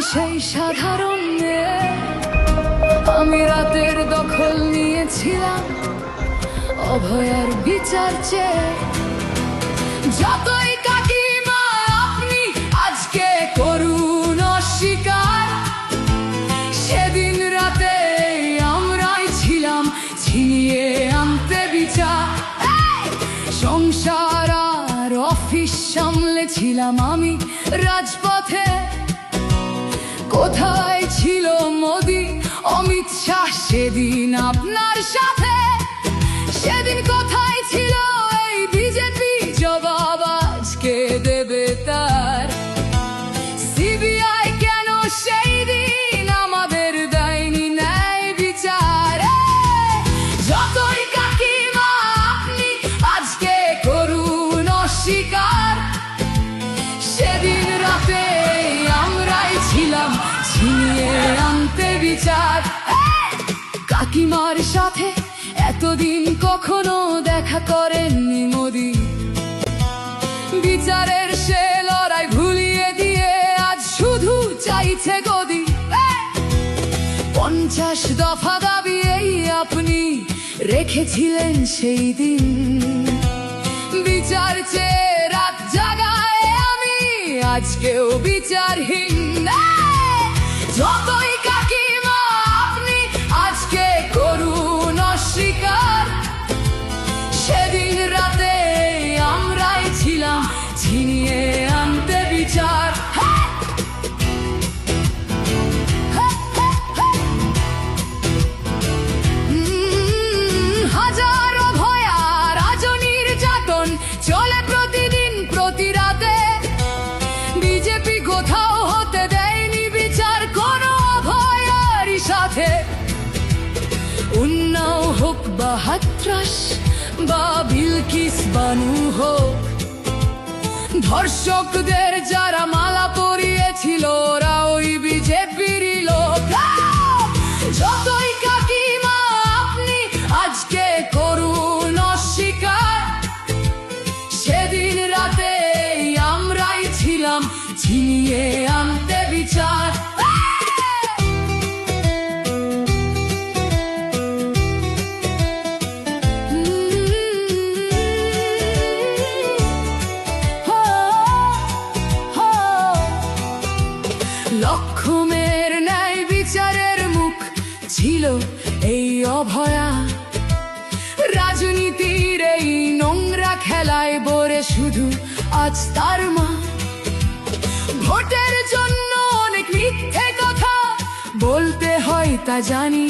সেই সাধারণ মেয়ে। আমি রাতের দখল নিয়েছিলাম অভয়ার বিচার চেয়ে। যতই কাকিমা আপনি আজকে করুন অস্বীকার, সেদিন রাতে আমরাই ছিলাম ছিনিয়ে আনতে বিচার। সংসার আর অফিস সামলেছিলাম আমি রাজপথে। কোথায় ছিল মোদি অমিত শাহ সেদিন আপনার সাথে? সেদিন কোথায় ছিল এই বিজেপি? জবাব আজকে দেবে তার। সিবিআই কেন সেই দিন আমাদের দেয়নি ন্যায় বিচার? যতই কাকিমা আপনি আজকে করুন অস্বীকার, সেদিন রাতে আমরাই ছিলাম ছিনিয়ে আনতে বিচার। কাকিমার সাথে এতদিন কখনো দেখা করেননি মোদি। বিচারের সে লড়াই ভুলিয়ে দিয়ে আজ শুধু চাইছে গদি। 50 দফা দাবি এই আপনি রেখেছিলেন সেই দিন। বিচার চেয়ে রাত জাগায় আমি আজকেও বিচারহীন। যতই কাকিমা আপনি আজকে করুন অস্বীকার, সেদিন রাতে আমরাই ছিলাম ছিনিয়ে আনতে বিচার। হাজারো ভয়া রাজনীর যাতন চলে প্রতিদিন প্রতি রাতে। বিজেপি কোথাও হতে দেয়নি বিচার কোনো অভয়ারই সাথে। উন্নাও হোক বা হাতরাস বা বিলকিস বানু হোক, ধর্ষকদের যারা মালা পরিয়েছিল ওরা ওই বিজেপিরই লোক। যতই কাকিমা আপনি আজকে করুন অস্বীকার, সেদিন রাতে আমরাই ছিলাম ছিনিয়ে আনতে বিচার। লক্ষ্মণের ন্যায় বিচারের মুখ ছিল এই অভয়া। রাজনীতির এই নোংরা খেলায় বরে শুধু আজ তার মা। ভোটের জন্য অনেক মিথ্যে কথা বলতে হয় তা জানি,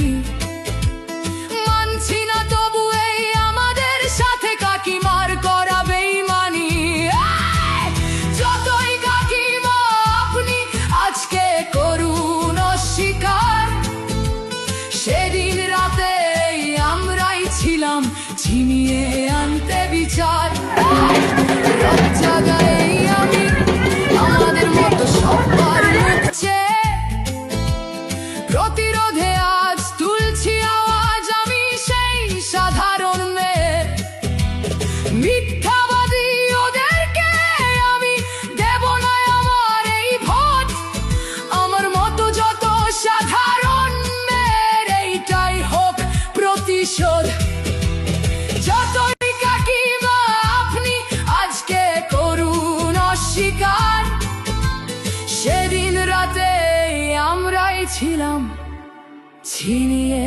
মানছি না তবু এই আমাদের সাথে কাকিমার করা বেইমানি। যতই কাকিমা আপনি আজকে করুন অস্বীকার, সেদিন রাতে আমরাই ছিলাম ছিনিয়ে আনতে বিচার। রাত জাগায় আমি আমাদের মতো সবার মুখছে। প্রতিরোধে আজ তুলছি আওয়াজ আমি সেই সাধারণ মেয়ে। মিথ্যাবাদী ওদেরকে আমি দেব না আমার এই ভোট। আমার মতো যত সাধারণ মেয়ের এইটাই হোক প্রতিশোধ। যতই কাকিমা আপনি আজকে করুন অস্বীকার, সেদিন রাতে আমরাই ছিলাম ছিনিয়ে